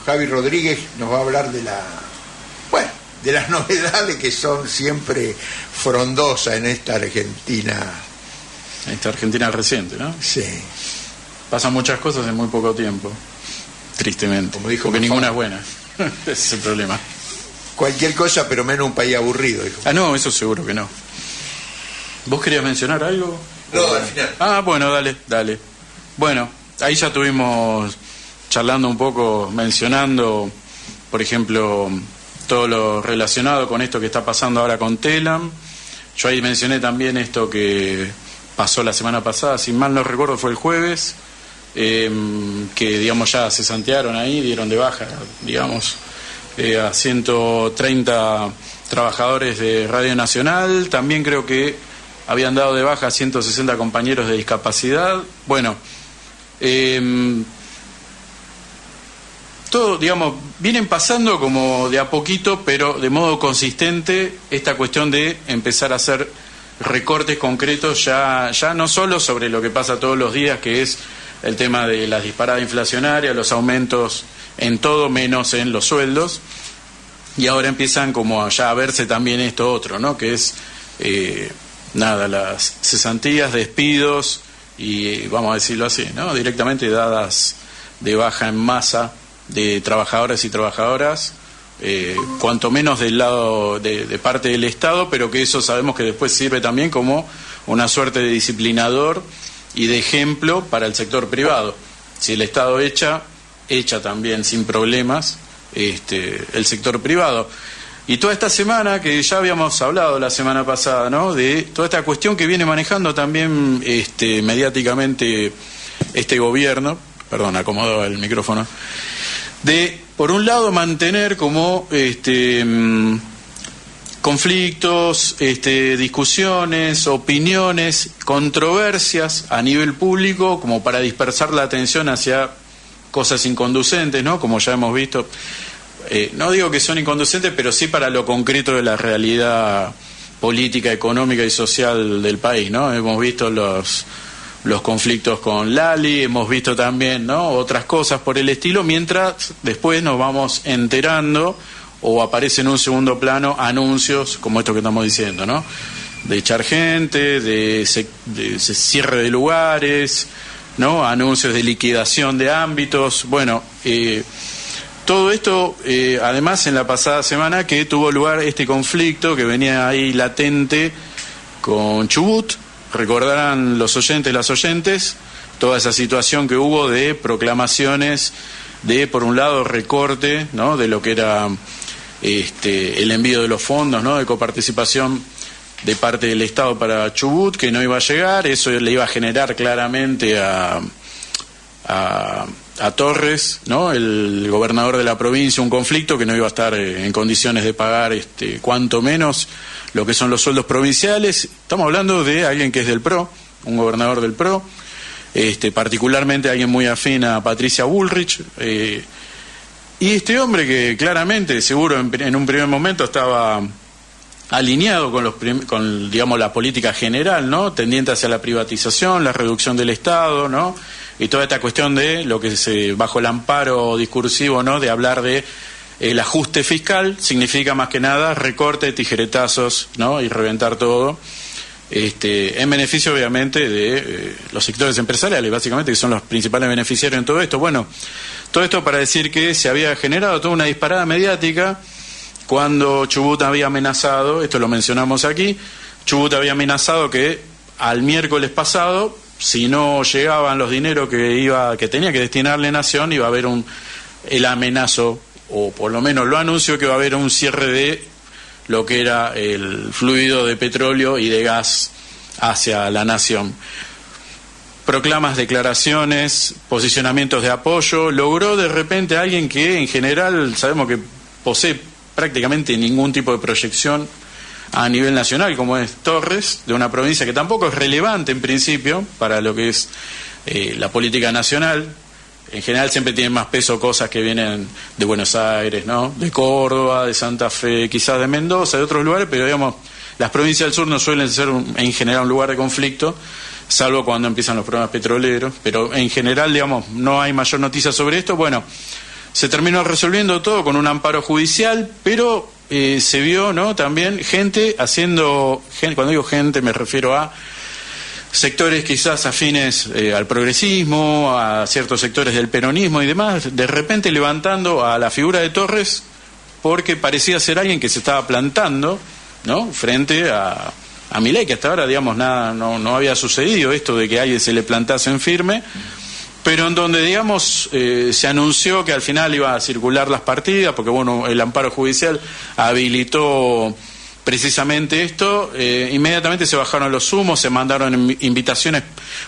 Javi Rodríguez nos va a hablar de las novedades que son siempre frondosas en esta Argentina. Esta Argentina reciente, ¿no? Sí. Pasan muchas cosas en muy poco tiempo, tristemente. Como dijo porque Mafalda, ninguna es buena. Ese es el problema. Cualquier cosa, pero menos un país aburrido, dijo. No, eso seguro que no. ¿Vos querías mencionar algo? No, al final. Bueno, dale. Bueno, ahí ya estuvimos charlando un poco, mencionando, por ejemplo, todo lo relacionado con esto que está pasando ahora con Telam. Yo ahí mencioné también esto que pasó la semana pasada, si mal no recuerdo fue el jueves, que digamos ya se santearon ahí, dieron de baja, digamos, a 130 trabajadores de Radio Nacional. También creo que habían dado de baja a 160 compañeros de discapacidad. Bueno, todo, digamos, vienen pasando como de a poquito, pero de modo consistente, esta cuestión de empezar a hacer recortes concretos, ya no solo sobre lo que pasa todos los días, que es el tema de las disparadas inflacionarias, los aumentos en todo menos en los sueldos, y ahora empiezan como ya a verse también esto otro, ¿no? Que es las cesantías, despidos y, vamos a decirlo así, ¿no? Directamente dadas de baja en masa de trabajadores y trabajadoras, cuanto menos del lado de parte del Estado, pero que eso sabemos que después sirve también como una suerte de disciplinador y de ejemplo para el sector privado. Si el Estado echa también sin problemas el sector privado. Y toda esta semana, que ya habíamos hablado la semana pasada, ¿no? De toda esta cuestión que viene manejando también mediáticamente este gobierno, perdón, acomodo el micrófono, de, por un lado, mantener como conflictos, discusiones, opiniones, controversias a nivel público, como para dispersar la atención hacia cosas inconducentes, ¿no? Como ya hemos visto. No digo que son inconducentes, pero sí para lo concreto de la realidad política, económica y social del país, ¿no? Hemos visto los conflictos con Lali, hemos visto también, ¿no?, otras cosas por el estilo, mientras después nos vamos enterando o aparece en un segundo plano anuncios como esto que estamos diciendo, ¿no? De echar gente, de cierre de lugares, ¿no? Anuncios de liquidación de ámbitos. Bueno, todo esto, además, en la pasada semana que tuvo lugar este conflicto que venía ahí latente con Chubut. Recordarán los oyentes, las oyentes, toda esa situación que hubo de proclamaciones de, por un lado, recorte, ¿no?, de lo que era el envío de los fondos, ¿no?, de coparticipación de parte del Estado para Chubut, que no iba a llegar. Eso le iba a generar claramente a Torres, ¿no?, el gobernador de la provincia, un conflicto que no iba a estar en condiciones de pagar cuanto menos lo que son los sueldos provinciales. Estamos hablando de alguien que es del PRO, un gobernador del PRO, particularmente alguien muy afín a Patricia Bullrich, y este hombre que claramente, seguro en un primer momento estaba alineado con digamos, la política general, ¿no?, tendiente hacia la privatización, la reducción del Estado, ¿no?, y toda esta cuestión de lo que bajo el amparo discursivo, ¿no?, de hablar de el ajuste fiscal, significa más que nada recorte, tijeretazos, ¿no?, y reventar todo, en beneficio obviamente de los sectores empresariales, básicamente, que son los principales beneficiarios en todo esto. Bueno, todo esto para decir que se había generado toda una disparada mediática cuando Chubut había amenazado, esto lo mencionamos aquí, Chubut había amenazado que al miércoles pasado, si no llegaban los dineros que tenía que destinarle Nación, iba a haber el amenazo, o por lo menos lo anunció, que va a haber un cierre de lo que era el fluido de petróleo y de gas hacia la Nación. Proclamas, declaraciones, posicionamientos de apoyo. Logró de repente alguien que en general sabemos que posee prácticamente ningún tipo de proyección a nivel nacional, como es Torres, de una provincia que tampoco es relevante en principio para lo que es la política nacional. En general siempre tienen más peso cosas que vienen de Buenos Aires, ¿no?, de Córdoba, de Santa Fe, quizás de Mendoza, de otros lugares, pero digamos, las provincias del sur no suelen ser en general un lugar de conflicto, salvo cuando empiezan los problemas petroleros, pero en general, digamos, no hay mayor noticia sobre esto. Bueno, se terminó resolviendo todo con un amparo judicial, pero se vio, ¿no?, también gente haciendo, cuando digo gente me refiero a sectores quizás afines al progresismo, a ciertos sectores del peronismo y demás, de repente levantando a la figura de Torres porque parecía ser alguien que se estaba plantando, ¿no?, frente a Milei, que hasta ahora, digamos, nada, no había sucedido esto de que alguien se le plantase en firme, pero en donde, digamos, se anunció que al final iba a circular las partidas, porque, bueno, el amparo judicial habilitó precisamente esto. Inmediatamente se bajaron los humos, se mandaron invitaciones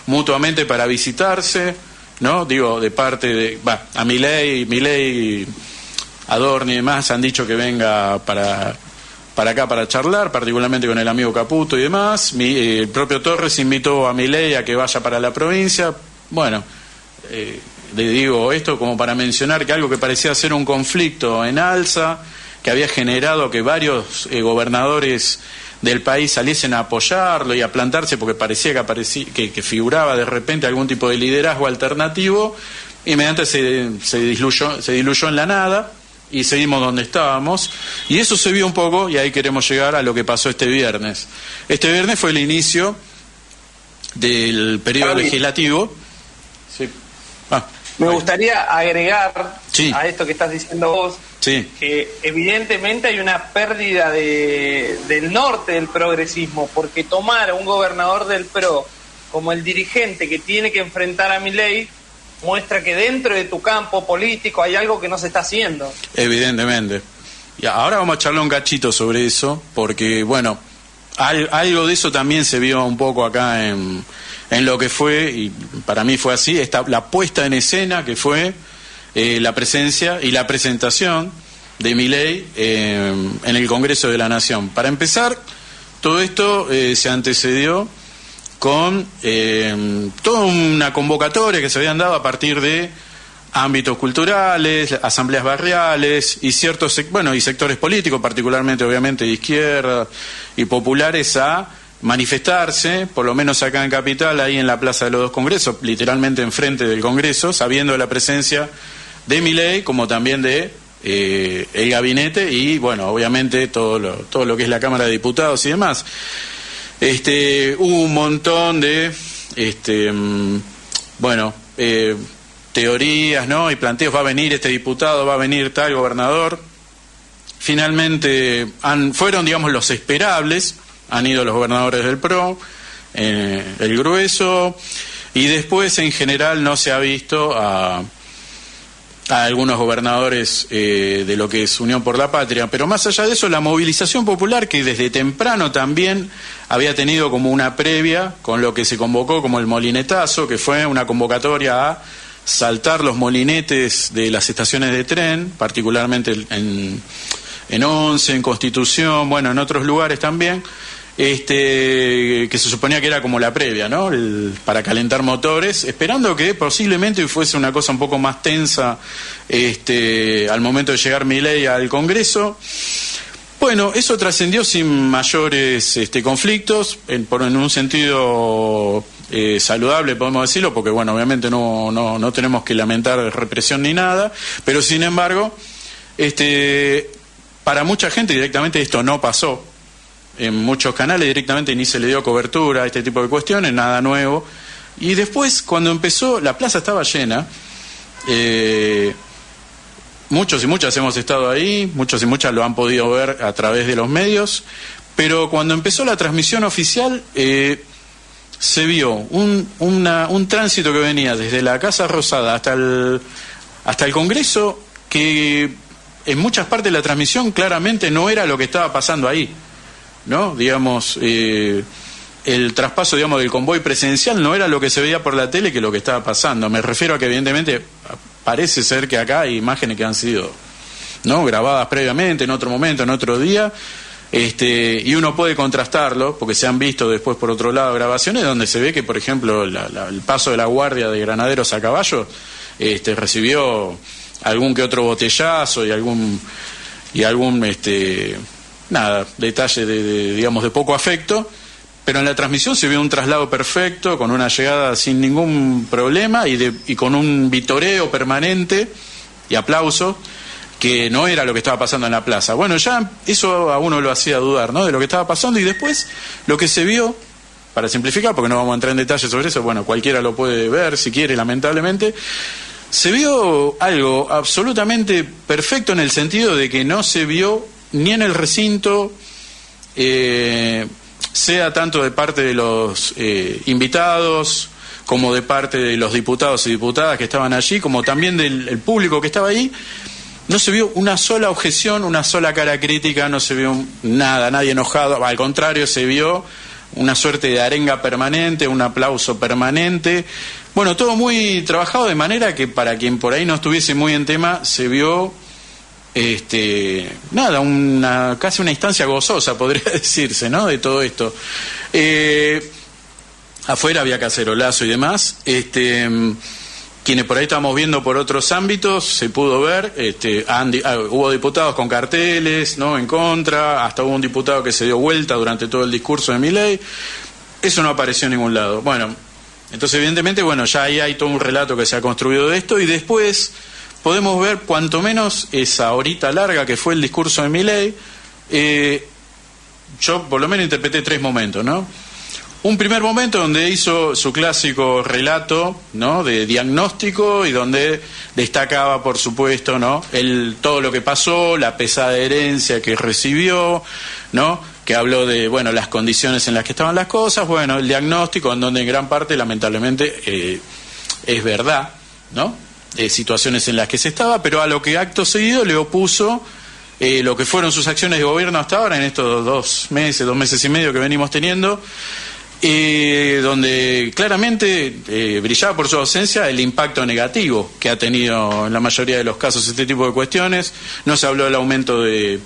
mutuamente para visitarse, ¿no? Digo, de parte de, a Milei, Adorni y demás han dicho que venga para acá para charlar, particularmente con el amigo Caputo y demás. El propio Torres invitó a Milei a que vaya para la provincia. Bueno, le digo esto como para mencionar que algo que parecía ser un conflicto en alza, que había generado que varios gobernadores del país saliesen a apoyarlo y a plantarse porque parecía que figuraba de repente algún tipo de liderazgo alternativo, inmediatamente se diluyó en la nada y seguimos donde estábamos, y eso se vio un poco, y ahí queremos llegar a lo que pasó este viernes. Este viernes fue el inicio del periodo legislativo. Sí. Me gustaría agregar a esto que estás diciendo vos, que evidentemente hay una pérdida del norte del progresismo, porque tomar a un gobernador del PRO como el dirigente que tiene que enfrentar a Milei muestra que dentro de tu campo político hay algo que no se está haciendo. Evidentemente. Y ahora vamos a charlar un cachito sobre eso, porque, bueno, algo de eso también se vio un poco acá en lo que fue, y para mí fue así, la puesta en escena que fue la presencia y la presentación de Milei en el Congreso de la Nación. Para empezar, todo esto se antecedió con toda una convocatoria que se habían dado a partir de ámbitos culturales, asambleas barriales y ciertos y sectores políticos, particularmente obviamente de izquierda y populares, a manifestarse, por lo menos acá en Capital, ahí en la Plaza de los Dos Congresos, literalmente enfrente del Congreso, sabiendo de la presencia de Milei como también de el gabinete y, bueno, obviamente todo lo que es la Cámara de Diputados y demás. Hubo un montón de teorías, ¿no?, y planteos: va a venir este diputado, va a venir tal gobernador. Finalmente fueron, digamos, los esperables. Han ido los gobernadores del PRO, el grueso, y después en general no se ha visto a algunos gobernadores de lo que es Unión por la Patria. Pero más allá de eso, la movilización popular, que desde temprano también había tenido como una previa con lo que se convocó como el molinetazo, que fue una convocatoria a saltar los molinetes de las estaciones de tren, particularmente en Once, en Constitución, bueno, en otros lugares también, que se suponía que era como la previa, ¿no?, para calentar motores, esperando que posiblemente fuese una cosa un poco más tensa al momento de llegar Milei al Congreso. Bueno, eso trascendió sin mayores conflictos, en un sentido saludable, podemos decirlo, porque, bueno, obviamente no tenemos que lamentar represión ni nada, pero sin embargo, para mucha gente directamente esto no pasó. En muchos canales directamente ni se le dio cobertura a este tipo de cuestiones, nada nuevo. Y después, cuando empezó, la plaza estaba llena. Muchos y muchas hemos estado ahí, muchos y muchas lo han podido ver a través de los medios. Pero cuando empezó la transmisión oficial, se vio un tránsito que venía desde la Casa Rosada hasta el Congreso, que en muchas partes de la transmisión claramente no era lo que estaba pasando ahí, ¿no? Digamos, el traspaso, digamos, del convoy presidencial no era lo que se veía por la tele que lo que estaba pasando. Me refiero a que evidentemente parece ser que acá hay imágenes que han sido, ¿no?, grabadas previamente, en otro momento, en otro día, y uno puede contrastarlo, porque se han visto después por otro lado grabaciones donde se ve que, por ejemplo, el paso de la guardia de granaderos a caballo recibió algún que otro botellazo y algún detalle digamos, de poco afecto, pero en la transmisión se vio un traslado perfecto, con una llegada sin ningún problema y con un vitoreo permanente y aplauso, que no era lo que estaba pasando en la plaza. Bueno, ya eso a uno lo hacía dudar, ¿no?, de lo que estaba pasando, y después lo que se vio, para simplificar, porque no vamos a entrar en detalle sobre eso, bueno, cualquiera lo puede ver si quiere, lamentablemente, se vio algo absolutamente perfecto en el sentido de que no se vio ni en el recinto, sea tanto de parte de los invitados como de parte de los diputados y diputadas que estaban allí, como también del público que estaba ahí. No se vio una sola objeción, una sola cara crítica, no se vio nada, nadie enojado, al contrario, se vio una suerte de arenga permanente, un aplauso permanente. Bueno, todo muy trabajado, de manera que para quien por ahí no estuviese muy en tema, se vio casi una instancia gozosa, podría decirse, ¿no?, de todo esto. Afuera había cacerolazo y demás. Quienes por ahí estamos viendo por otros ámbitos, se pudo ver, hubo diputados con carteles, ¿no?, en contra, hasta hubo un diputado que se dio vuelta durante todo el discurso de Milei. Eso no apareció en ningún lado. Bueno, entonces evidentemente, bueno, ya ahí hay todo un relato que se ha construido de esto, y después podemos ver cuanto menos esa horita larga que fue el discurso de Milei. Yo por lo menos interpreté 3 momentos, ¿no? Un primer momento donde hizo su clásico relato, ¿no?, de diagnóstico, y donde destacaba, por supuesto, ¿no?, todo lo que pasó, la pesada herencia que recibió, ¿no?, que habló de, bueno, las condiciones en las que estaban las cosas, bueno, el diagnóstico en donde en gran parte, lamentablemente, es verdad, ¿no?, situaciones en las que se estaba, pero a lo que acto seguido le opuso lo que fueron sus acciones de gobierno hasta ahora, en estos 2 meses y medio que venimos teniendo, donde claramente brillaba por su ausencia el impacto negativo que ha tenido en la mayoría de los casos este tipo de cuestiones. No se habló del aumento de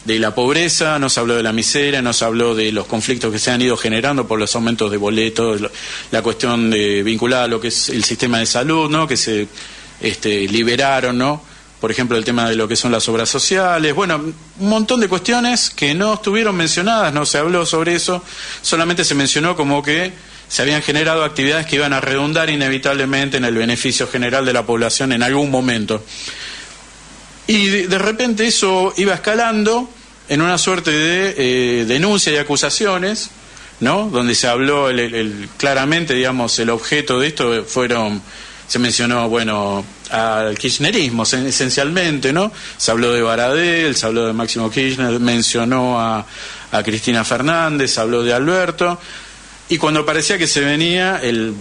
la pobreza, no se habló de la miseria, no se habló de los conflictos que se han ido generando por los aumentos de boletos, la cuestión vinculada a lo que es el sistema de salud, ¿no?, que se liberaron, ¿no?, por ejemplo, el tema de lo que son las obras sociales. Bueno, un montón de cuestiones que no estuvieron mencionadas, no se habló sobre eso, solamente se mencionó como que se habían generado actividades que iban a redundar inevitablemente en el beneficio general de la población en algún momento. Y de repente eso iba escalando en una suerte de denuncia y acusaciones, ¿no?, donde se habló claramente, digamos, el objeto de esto se mencionó, bueno, al kirchnerismo esencialmente, ¿no? Se habló de Baradel, se habló de Máximo Kirchner, mencionó a Cristina Fernández, habló de Alberto, y cuando parecía que se venía el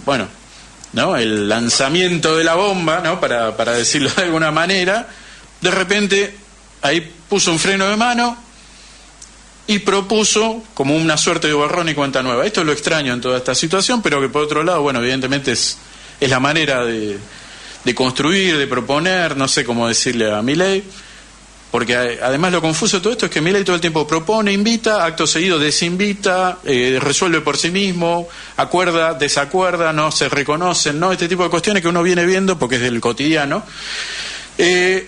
lanzamiento de la bomba, ¿no?, para decirlo de alguna manera, de repente ahí puso un freno de mano y propuso como una suerte de borrón y cuenta nueva. Esto es lo extraño en toda esta situación, pero que por otro lado, bueno, evidentemente es la manera de construir, de proponer, no sé cómo decirle a Milei, porque además lo confuso de todo esto es que Milei todo el tiempo propone, invita, acto seguido desinvita, resuelve por sí mismo, acuerda, desacuerda, no se reconocen, ¿no?, este tipo de cuestiones que uno viene viendo porque es del cotidiano.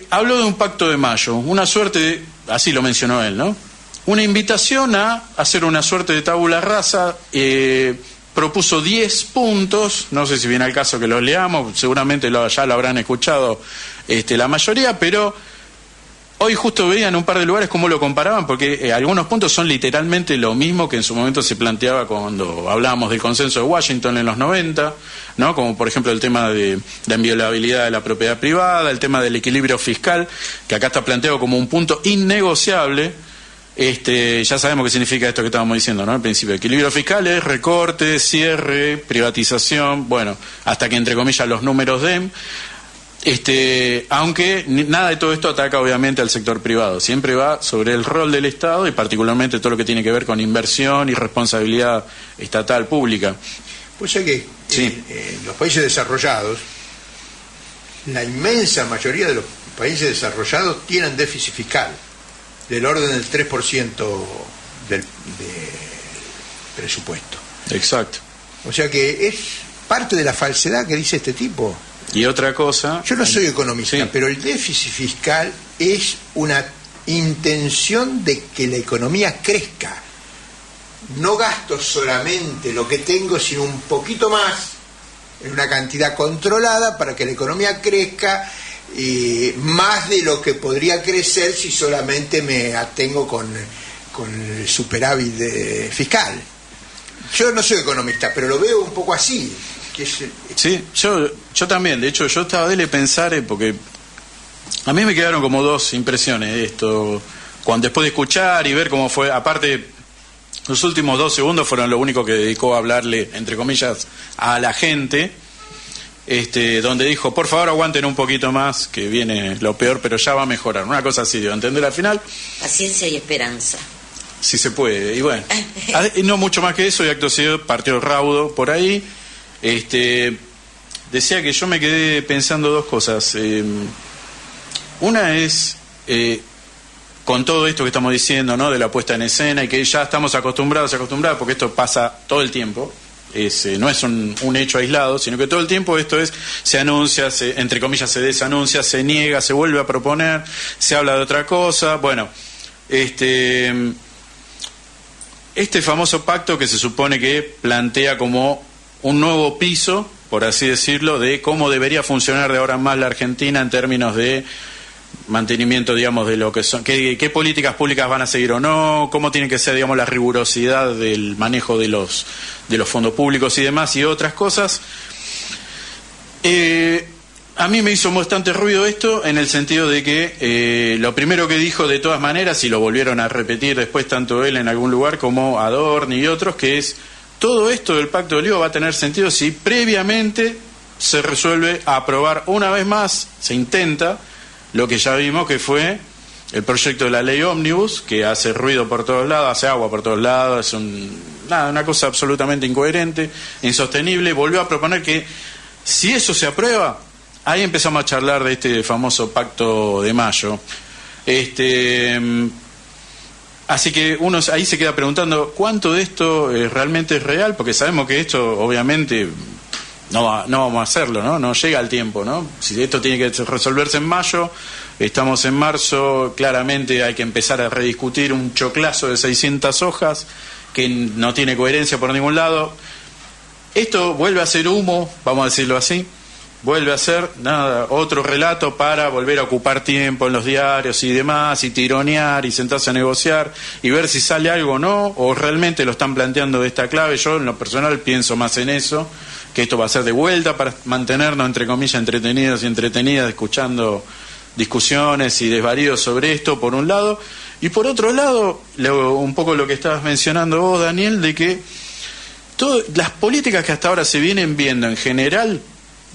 Habló de un pacto de mayo, una suerte, así lo mencionó él, ¿no?, una invitación a hacer una suerte de tabula rasa. Propuso 10 puntos, no sé si viene al caso que los leamos, seguramente ya lo habrán escuchado la mayoría, pero hoy justo veía en un par de lugares cómo lo comparaban, porque algunos puntos son literalmente lo mismo que en su momento se planteaba cuando hablábamos del consenso de Washington en los 90, ¿no?, como por ejemplo el tema de la inviolabilidad de la propiedad privada, el tema del equilibrio fiscal, que acá está planteado como un punto innegociable. Ya sabemos qué significa esto que estábamos diciendo, ¿no?, al principio. Equilibrio fiscal es recorte, cierre, privatización, bueno, hasta que entre comillas los números den. Aunque nada de todo esto ataca obviamente al sector privado, siempre va sobre el rol del Estado y particularmente todo lo que tiene que ver con inversión y responsabilidad estatal pública. Pues sé que sí, en los países desarrollados, la inmensa mayoría de los países desarrollados tienen déficit fiscal del orden del 3% del presupuesto. Exacto. O sea que es parte de la falsedad que dice este tipo. Y otra cosa... Yo no soy economista, sí, pero el déficit fiscal es una intención de que la economía crezca. No gasto solamente lo que tengo, sino un poquito más, en una cantidad controlada, para que la economía crezca más de lo que podría crecer si solamente me atengo con el superávit fiscal. Yo no soy economista, pero lo veo un poco así. Sí, yo también. De hecho, yo estaba de pensar, porque a mí me quedaron como dos impresiones de esto, después de escuchar y ver cómo fue. Aparte, los últimos 2 segundos fueron lo único que dedicó a hablarle, entre comillas, a la gente, donde dijo, por favor aguanten un poquito más, que viene lo peor, pero ya va a mejorar. Una cosa así, ¿de entender al final? Paciencia y esperanza. Si se puede. Y bueno, no mucho más que eso, y acto seguido partió raudo por ahí. Decía que yo me quedé pensando 2 cosas. Una es, con todo esto que estamos diciendo, ¿no?, de la puesta en escena, y que ya estamos acostumbrados, porque esto pasa todo el tiempo, no es un hecho aislado, sino que todo el tiempo esto se anuncia, entre comillas se desanuncia, se niega, se vuelve a proponer, se habla de otra cosa. Bueno, este famoso pacto que se supone que plantea como un nuevo piso, por así decirlo, de cómo debería funcionar de ahora en más la Argentina en términos de mantenimiento, digamos, de lo que son, qué políticas públicas van a seguir o no, cómo tiene que ser, digamos, la rigurosidad del manejo de los fondos públicos y demás, y otras cosas. A mí me hizo bastante ruido esto, en el sentido de que lo primero que dijo, de todas maneras, y lo volvieron a repetir después tanto él en algún lugar como Adorni y otros, que es: todo esto del Pacto de Oliva va a tener sentido si previamente se resuelve aprobar una vez más, se intenta, lo que ya vimos que fue el proyecto de la ley ómnibus, que hace ruido por todos lados, hace agua por todos lados, es una cosa absolutamente incoherente, insostenible. Volvió a proponer que si eso se aprueba, ahí empezamos a charlar de este famoso Pacto de Mayo. Así que uno ahí se queda preguntando cuánto de esto realmente es real, porque sabemos que esto obviamente no vamos a hacerlo, ¿no? No llega el tiempo, ¿no? Si esto tiene que resolverse en mayo, estamos en marzo, claramente hay que empezar a rediscutir un choclazo de 600 hojas que no tiene coherencia por ningún lado. Esto vuelve a ser humo, vamos a decirlo así. Vuelve a ser otro relato para volver a ocupar tiempo en los diarios y demás, y tironear y sentarse a negociar y ver si sale algo o no, o realmente lo están planteando de esta clave. Yo en lo personal pienso más en eso, que esto va a ser de vuelta para mantenernos, entre comillas, entretenidos y entretenidas, escuchando discusiones y desvaríos sobre esto, por un lado, y por otro lado, un poco lo que estabas mencionando vos, Daniel, de que las políticas que hasta ahora se vienen viendo en general,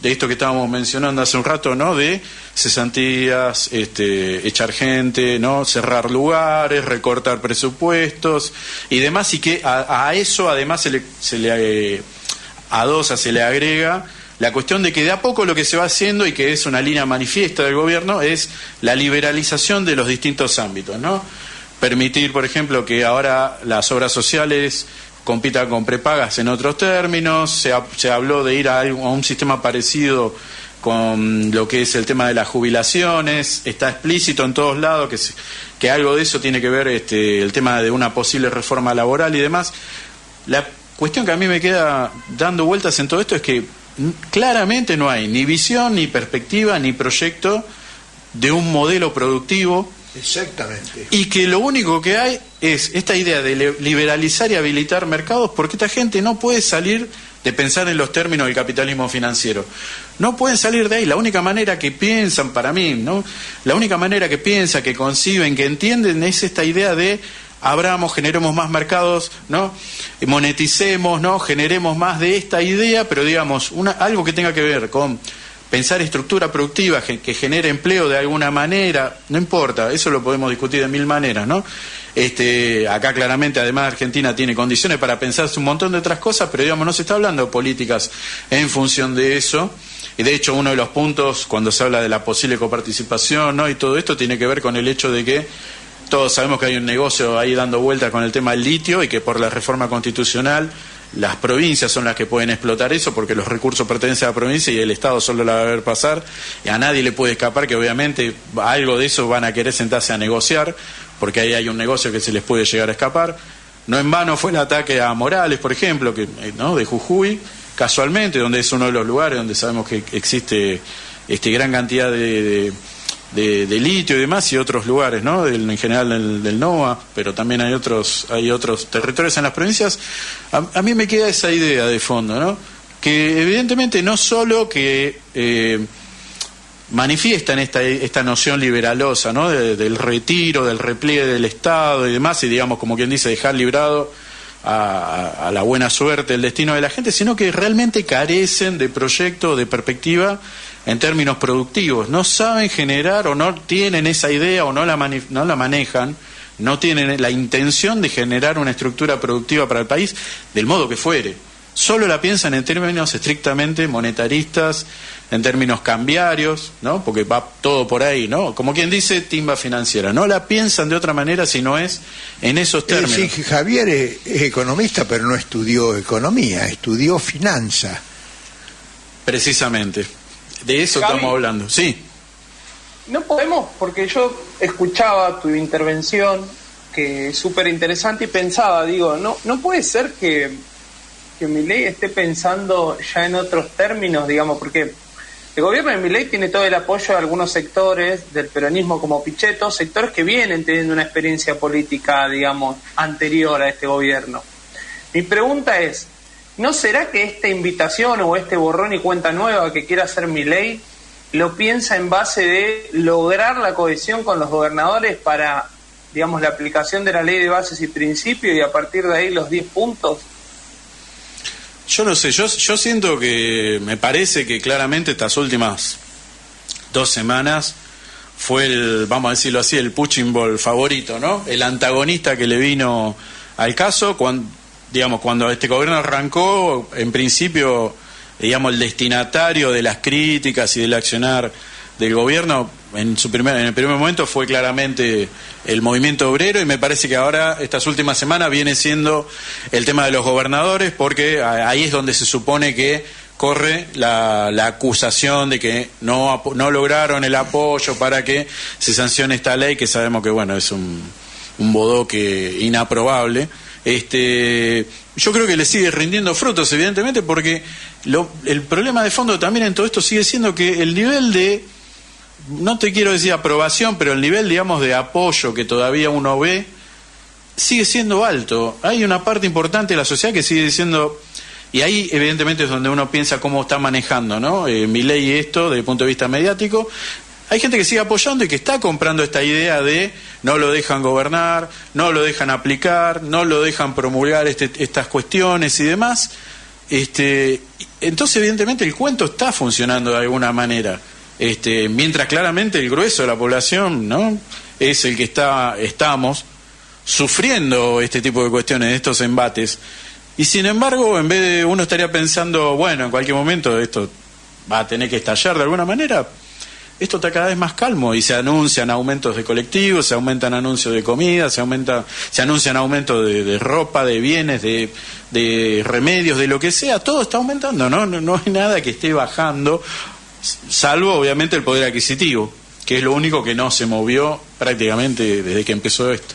de esto que estábamos mencionando hace un rato, ¿no?, de cesantías, echar gente, ¿no?, cerrar lugares, recortar presupuestos y demás, y que a eso además se le adosa, se le agrega la cuestión de que de a poco lo que se va haciendo, y que es una línea manifiesta del gobierno, es la liberalización de los distintos ámbitos, ¿no? Permitir, por ejemplo, que ahora las obras sociales compitan con prepagas en otros términos. Se habló de ir a un sistema parecido con lo que es el tema de las jubilaciones. Está explícito en todos lados que algo de eso tiene que ver el tema de una posible reforma laboral y demás. La cuestión que a mí me queda dando vueltas en todo esto es que claramente no hay ni visión, ni perspectiva, ni proyecto de un modelo productivo. Exactamente. Y que lo único que hay es esta idea de liberalizar y habilitar mercados, porque esta gente no puede salir de pensar en los términos del capitalismo financiero. No pueden salir de ahí. La única manera que piensan, para mí, ¿no?, la única manera que piensan, que conciben, que entienden, es esta idea de abramos, generemos más mercados, ¿no?, moneticemos, ¿no?, generemos más de esta idea, pero digamos, algo que tenga que ver con pensar estructura productiva que genere empleo de alguna manera, no importa, eso lo podemos discutir de mil maneras, ¿no? Acá claramente, además, Argentina tiene condiciones para pensarse un montón de otras cosas, pero digamos, no se está hablando de políticas en función de eso. Y de hecho, uno de los puntos, cuando se habla de la posible coparticipación, ¿no?, y todo esto, tiene que ver con el hecho de que todos sabemos que hay un negocio ahí dando vueltas con el tema del litio, y que por la reforma constitucional las provincias son las que pueden explotar eso, porque los recursos pertenecen a la provincia y el Estado solo la va a ver pasar, y a nadie le puede escapar que obviamente algo de eso van a querer sentarse a negociar, porque ahí hay un negocio que se les puede llegar a escapar. No en vano fue el ataque a Morales, por ejemplo, ¿no?, de Jujuy, casualmente, donde es uno de los lugares donde sabemos que existe gran cantidad de litio y demás, y otros lugares, ¿no? En general del NOA, pero también hay otros territorios en las provincias. A mí me queda esa idea de fondo, ¿no? Que evidentemente no solo que manifiestan esta noción liberalosa, ¿no? Del retiro, del repliegue del Estado y demás, y digamos, como quien dice, dejar librado a la buena suerte el destino de la gente, sino que realmente carecen de proyecto, de perspectiva en términos productivos. No saben generar, o no tienen esa idea, o no la manejan, no tienen la intención de generar una estructura productiva para el país del modo que fuere. Solo la piensan en términos estrictamente monetaristas, en términos cambiarios, ¿no? Porque va todo por ahí, ¿no? Como quien dice, timba financiera. No la piensan de otra manera si no es en esos términos. Es decir, Javier es economista, pero no estudió economía, estudió finanza. Precisamente. De eso Javi, estamos hablando. Sí. No podemos, porque yo escuchaba tu intervención, que es súper interesante, y pensaba, digo, no puede ser que Milei esté pensando ya en otros términos, digamos, porque el gobierno de Milei tiene todo el apoyo de algunos sectores del peronismo como Pichetto, sectores que vienen teniendo una experiencia política, digamos, anterior a este gobierno. Mi pregunta es, ¿no será que esta invitación o este borrón y cuenta nueva que quiere hacer Milei lo piensa en base de lograr la cohesión con los gobernadores para, digamos, la aplicación de la ley de bases y principios, y a partir de ahí los 10 puntos? Yo no sé, yo siento que me parece que claramente estas últimas 2 semanas fue vamos a decirlo así, el punching ball favorito, ¿no? El antagonista que le vino al caso cuando este gobierno arrancó, en principio, digamos, el destinatario de las críticas y del accionar del gobierno en el primer momento fue claramente el movimiento obrero, y me parece que ahora, estas últimas semanas, viene siendo el tema de los gobernadores, porque ahí es donde se supone que corre la acusación de que no lograron el apoyo para que se sancione esta ley, que sabemos que, bueno, es un bodoque inaprobable. Yo creo que le sigue rindiendo frutos, evidentemente, porque el problema de fondo también en todo esto sigue siendo que el nivel de, no te quiero decir aprobación, pero el nivel, digamos, de apoyo que todavía uno ve sigue siendo alto. Hay una parte importante de la sociedad que sigue diciendo, y ahí evidentemente es donde uno piensa cómo está manejando, ¿no? Milei esto desde el punto de vista mediático. Hay gente que sigue apoyando y que está comprando esta idea de no lo dejan gobernar, no lo dejan aplicar, no lo dejan promulgar estas cuestiones y demás. Entonces, evidentemente, el cuento está funcionando de alguna manera. Mientras claramente el grueso de la población, ¿no?, es el que estamos sufriendo este tipo de cuestiones, estos embates. Y sin embargo, en vez de uno estaría pensando, bueno, en cualquier momento esto va a tener que estallar de alguna manera, esto está cada vez más calmo y se anuncian aumentos de colectivos, se aumentan anuncios de comida, se anuncian aumentos de ropa, de bienes, de remedios, de lo que sea, todo está aumentando, no hay nada que esté bajando, salvo obviamente el poder adquisitivo, que es lo único que no se movió prácticamente desde que empezó esto.